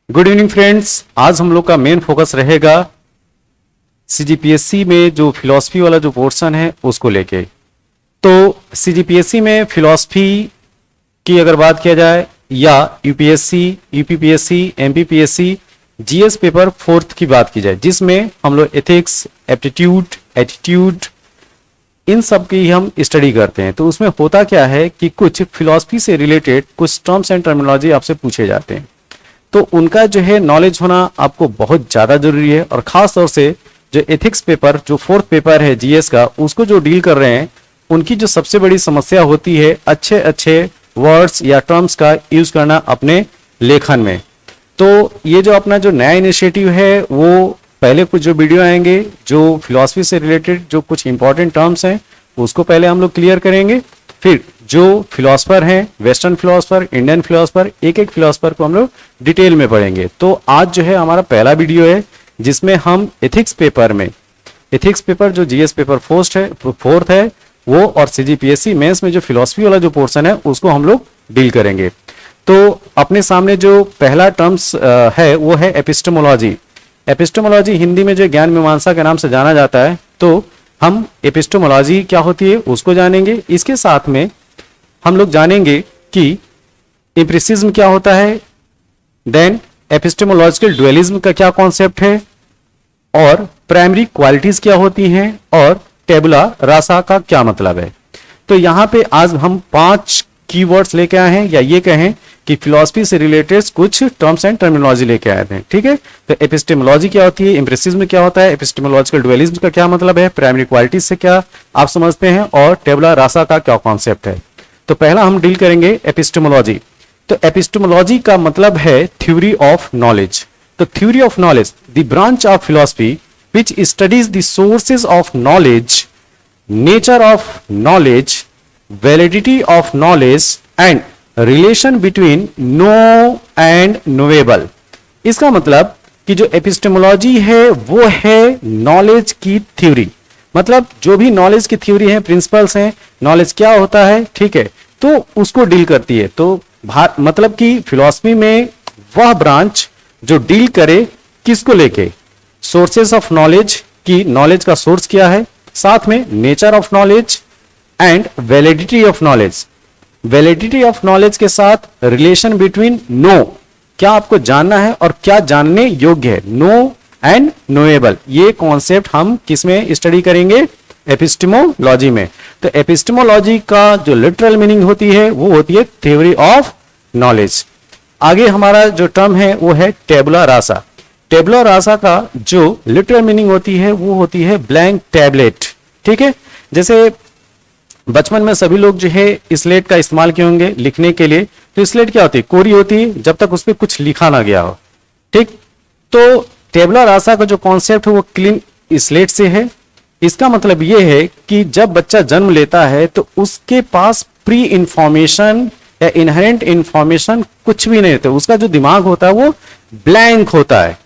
Good evening friends. आज हम लोग का मेन फोकस रहेगा सीजीपीएससी में जो फिलॉसफी वाला जो पोर्शन है उसको लेके। तो सीजीपीएससी में फिलॉसफी की अगर बात किया जाए या UPSC, UPPSC, MPPSC, GS paper fourth की बात की जाए जिसमें हम लोग एथिक्स, एप्टीट्यूड, एटीट्यूड इन सब की हम स्टडी करते हैं। तो उसमें होता क्या है कि कुछ फिलॉसफी से रिलेटेड कुछ टर्म्स एंड टर्मिनोलॉजी आपसे पूछे जाते हैं, तो उनका जो है नॉलेज होना आपको बहुत ज्यादा जरूरी है। और खास तौर से जो एथिक्स पेपर जो फोर्थ पेपर है जीएस का, उसको जो डील कर रहे हैं उनकी जो सबसे बड़ी समस्या होती है अच्छे अच्छे वर्ड्स या टर्म्स का यूज करना अपने लेखन में। तो ये जो अपना जो नया इनिशिएटिव है वो पहले कुछ जो वीडियो आएंगे जो फिलॉसफी से रिलेटेड जो कुछ इंपॉर्टेंट टर्म्स हैं उसको पहले हम लोग क्लियर करेंगे, फिर जो फिलोसफर हैं, वेस्टर्न फिलोसफर, इंडियन फिलोसफर, एक एक फिलोसफर को हम लोग डिटेल में पढ़ेंगे। तो आज जो है हमारा पहला वीडियो है जिसमें हम एथिक्स पेपर में, एथिक्स पेपर जो जीएस पेपर फोर्थ है वो, और सीजीपीएससी मेंस में जो फिलोसफी वाला जो पोर्शन है उसको हम लोग डील करेंगे। तो अपने सामने जो पहला टर्म्स है वो है एपिस्टेमोलॉजी। एपिस्टेमोलॉजी हिंदी में जो ज्ञान मीमांसा के नाम से जाना जाता है, तो हम एपिस्टेमोलॉजी क्या होती है उसको जानेंगे। इसके साथ में हम लोग जानेंगे कि एम्पिरिसिज्म क्या होता है, देन एपिस्टेमोलॉजिकल डुअलिज्म का क्या कॉन्सेप्ट है, और प्राइमरी क्वालिटीज क्या होती हैं, और टेबुला रासा का क्या मतलब है। तो यहां पे आज हम 5 कीवर्ड्स लेके आए हैं, या ये कहें कि फिलॉसफी से रिलेटेड कुछ टर्म्स एंड टर्मिनोलॉजी लेके आए थे। ठीक है, तो एपिस्टेमोलॉजी क्या होती है, एम्पिरिसिज्म क्या होता है, एपिस्टेमोलॉजिकल डुअलिज्म का क्या मतलब है, प्राइमरी क्वालिटीज से क्या आप समझते हैं, और टेबुला रासा का क्या कॉन्सेप्ट है। तो पहला हम डील करेंगे एपिस्टेमोलॉजी। तो एपिस्टेमोलॉजी का मतलब है थ्योरी ऑफ नॉलेज। तो theory of knowledge, the branch of philosophy which studies the sources of knowledge, nature of knowledge, validity of knowledge and relation between know and knowable। इसका मतलब कि जो एपिस्टेमोलॉजी है वो है नॉलेज की थ्योरी, मतलब जो भी नॉलेज की थ्योरी है, प्रिंसिपल्स हैं, नॉलेज क्या होता है, ठीक है, तो उसको डील करती है। तो मतलब कि फिलॉसफी में वह ब्रांच जो डील करे किसको लेके, सोर्सेस ऑफ नॉलेज की नॉलेज का सोर्स क्या है, साथ में nature of knowledge and validity of knowledge. Validity of knowledge के साथ रिलेशन बिटवीन नो, क्या आपको जानना है और क्या जानने योग्य है, नो एंड नोएबल। ये कॉन्सेप्ट हम किसमें स्टडी करेंगे, एपिस्टेमोलॉजी में। तो एपिस्टेमोलॉजी का जो लिटरल मीनिंग होती है वो होती है थ्योरी ऑफ नॉलेज। आगे हमारा जो टर्म है वो है टेबुला रासा। टेबुला रासा का जो लिटरल मीनिंग होती है वो होती है ब्लैंक टैबलेट। ठीक है, जैसे बचपन में सभी लोग जो है स्लेट का इस्तेमाल किए होंगे लिखने के लिए। तो स्लेट क्या होती है, कोरी होती है जब तक उस पर कुछ लिखा ना गया हो। ठीक, तो टेबुला रासा का जो कॉन्सेप्ट है वो क्लीन स्लेट से है। इसका मतलब ये है कि जब बच्चा जन्म लेता है तो उसके पास प्री इंफॉर्मेशन या इनहेरेंट इंफॉर्मेशन कुछ भी नहीं होता, उसका जो दिमाग होता है वो ब्लैंक होता है।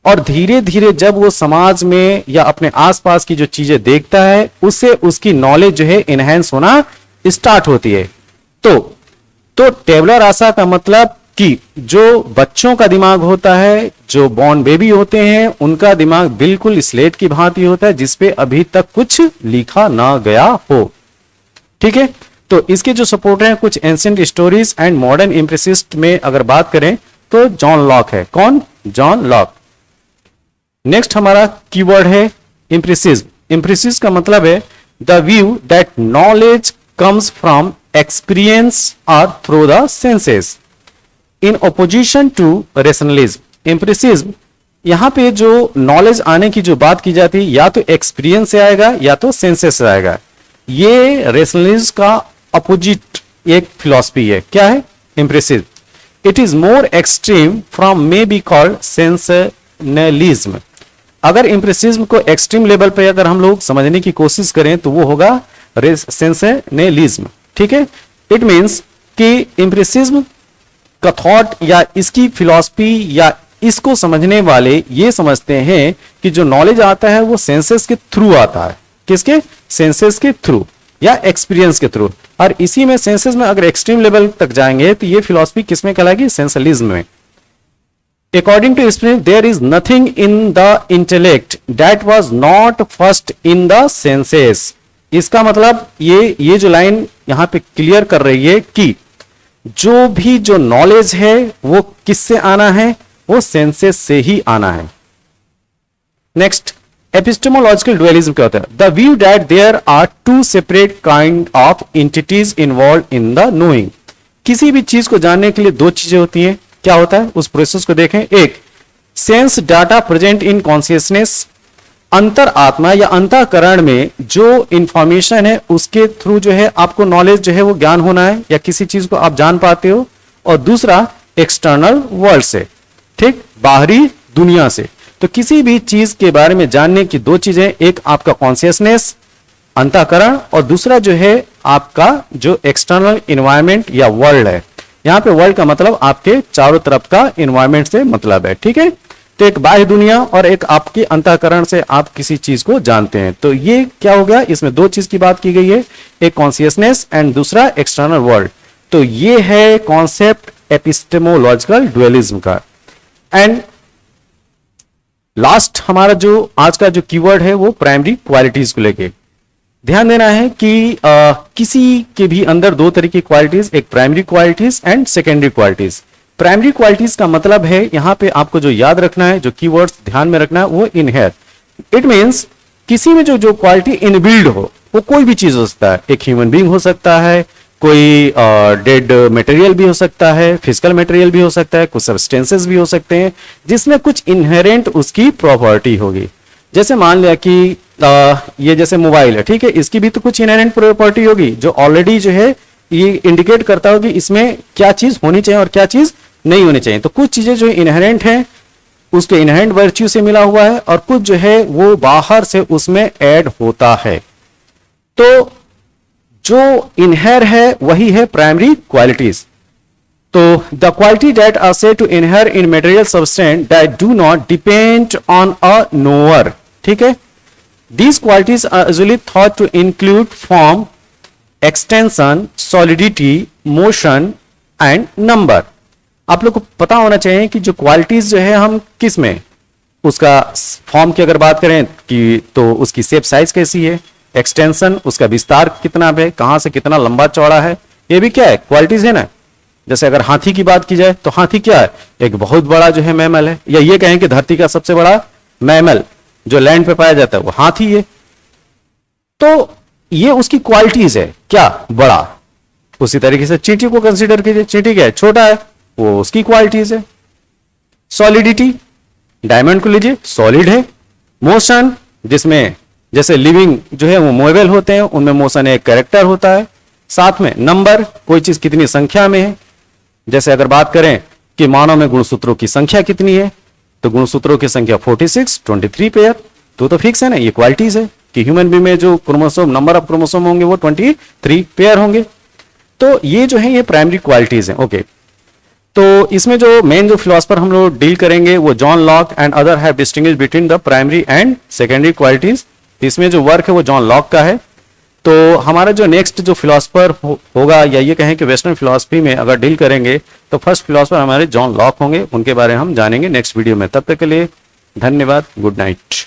और धीरे धीरे जब वो समाज में या अपने आसपास की जो चीजें देखता है उससे उसकी नॉलेज जो है इनहेंस होना स्टार्ट होती है। तो टेबुला रासा का मतलब कि जो बच्चों का दिमाग होता है, जो बॉर्न बेबी होते हैं, उनका दिमाग बिल्कुल स्लेट की भांति होता है जिसपे अभी तक कुछ लिखा ना गया हो। ठीक है, तो इसके जो सपोर्टर हैं कुछ ancient stories and modern empiricist में अगर बात करें तो जॉन लॉक है। कौन, जॉन लॉक। नेक्स्ट हमारा कीवर्ड है एम्पिरिसिज्म। एम्पिरिसिज्म का मतलब है the view that knowledge comes from experience और through the senses in opposition to rationalism. Empiricism यहां पे जो नॉलेज आने की जो बात की जाती है या तो एक्सपीरियंस से आएगा या तो सेंसेस से आएगा। ये रेशनलिज्म का अपोजिट एक फिलॉसफी है। क्या है, empiricism. It is more extreme from may be called sensationalism. अगर एम्पिरिसिज्म को एक्सट्रीम लेवल पे अगर हम लोग समझने की कोशिश करें तो वो होगा सेंसेशनलिज्म। ठीक है, इट मींस कि एम्पिरिसिज्म का थॉट या इसकी फिलॉसफी या इसको समझने वाले ये समझते हैं कि जो नॉलेज आता है वो सेंसेस के थ्रू आता है। किसके, सेंसेस के थ्रू या एक्सपीरियंस के थ्रू। और इसी में सेंसेस में अगर एक्सट्रीम लेवल तक जाएंगे तो ये फिलॉसफी किसमें कहलाएगी, सेंसलिज्म में। According to Spinoza, there is nothing in the intellect that was not first in the senses. इसका मतलब ये जो लाइन यहां पे क्लियर कर रही है कि जो नॉलेज है वो किससे आना है, वो सेंसेस से ही आना है। नेक्स्ट, एपिस्टेमोलॉजिकल डुअलिज्म क्या होता है? The view that there are two separate kind of entities involve in the knowing. किसी भी चीज को जानने के लिए दो चीजें होती हैं। क्या होता है उस प्रोसेस को देखें। एक, sense data present in consciousness, अंतर आत्मा या अंतःकरण में जो इंफॉर्मेशन है उसके थ्रू जो है आपको नॉलेज जो है वो ज्ञान होना है या किसी चीज को आप जान पाते हो। और दूसरा एक्सटर्नल वर्ल्ड से, ठीक, बाहरी दुनिया से। तो किसी भी चीज के बारे में जानने की दो चीजें, एक आपका कॉन्शियसनेस अंतःकरण और दूसरा जो है आपका जो एक्सटर्नल इन्वायरमेंट या वर्ल्ड है। यहां पे वर्ल्ड का मतलब आपके चारों तरफ का इन्वायरमेंट से मतलब है, ठीक है। तो एक बाह्य दुनिया और एक आपकी अंतःकरण से आप किसी चीज को जानते हैं। तो ये क्या हो गया, इसमें दो चीज की बात की गई है, एक कॉन्शियसनेस एंड दूसरा एक्सटर्नल वर्ल्ड। तो ये है कॉन्सेप्ट एपिस्टेमोलॉजिकल डुअलिज्म का। एंड लास्ट हमारा जो आज का जो कीवर्ड है वो प्राइमरी क्वालिटीज को लेके ध्यान देना है कि किसी के भी अंदर दो तरह की क्वालिटीज, एक primary qualities and secondary qualities. Primary qualities का मतलब है यहां पे आपको जो याद रखना है, जो कीवर्ड्स ध्यान में रखना है वो इनहेर। इट मींस किसी में जो क्वालिटी इनबिल्ड हो, वो कोई भी चीज हो सकता है। एक ह्यूमन बीइंग हो सकता है, कोई डेड मटेरियल भी हो सकता है, फिजिकल मटेरियल भी हो सकता है, कुछ सब्सटेंसेस भी हो सकते हैं जिसमें कुछ इनहेरेंट उसकी प्रॉपर्टी होगी। जैसे मान लिया कि ये जैसे मोबाइल है, ठीक है, इसकी भी तो कुछ इनहेरेंट प्रॉपर्टी होगी जो ऑलरेडी जो है ये इंडिकेट करता होगी इसमें क्या चीज होनी चाहिए और क्या चीज नहीं होनी चाहिए। तो कुछ चीजें जो इनहेरेंट हैं उसके इनहेरेंट वर्च्यू से मिला हुआ है और कुछ जो है वो बाहर से उसमें ऐड होता है। तो जो इनहेर है वही है प्राइमरी क्वालिटीज। तो the quality that are said to inhere in material substance that do not depend on a knower, ठीक है। These qualities are usually thought to include form, extension, solidity, motion and number. आप लोग को पता होना चाहिए कि जो क्वालिटीज जो है हम किस में, उसका फॉर्म की अगर बात करें कि तो उसकी शेप साइज कैसी है, एक्सटेंशन उसका विस्तार कितना है, कहां से कितना लंबा चौड़ा है, ये भी क्या है क्वालिटीज है ना। जैसे अगर हाथी की बात की जाए तो हाथी क्या है, एक बहुत बड़ा जो है मैमल है, या ये कहें कि धरती का सबसे बड़ा मैमल जो लैंड पे पाया जाता है वो हाथी है। तो ये उसकी क्वालिटीज है, क्या बड़ा। उसी तरीके से चींटी को कंसीडर कीजिए, चींटी क्या है, छोटा है, वो उसकी क्वालिटीज है। सॉलिडिटी, डायमंड को लीजिए, सॉलिड है। मोशन, जिसमें जैसे लिविंग जो है वो मूवेबल होते हैं, उनमें मोशन एक कैरेक्टर होता है। साथ में नंबर, कोई चीज कितनी संख्या में है। जैसे अगर बात करें कि मानव में गुणसूत्रों की संख्या कितनी है, तो गुणसूत्रों की संख्या 46, 23 पेयर, तो फिक्स है ना, ये क्वालिटीज है कि ह्यूमन बीइंग में जो क्रोमोसोम नंबर ऑफ क्रोमोसोम होंगे वो 23 पेयर होंगे। तो ये जो है ये प्राइमरी क्वालिटीज है। ओके, तो इसमें जो मेन जो फिलोसफर हम लोग डील करेंगे वो John Locke and other have distinguished between the primary and secondary qualities. इसमें जो वर्क है वो जॉन लॉक का है। तो हमारा जो नेक्स्ट जो फिलोसफर होगा, या ये कहें कि वेस्टर्न फिलोसफी में अगर डील करेंगे तो फर्स्ट फिलोसफर हमारे जॉन लॉक होंगे, उनके बारे में हम जानेंगे नेक्स्ट वीडियो में। तब तक के लिए धन्यवाद, गुड नाइट।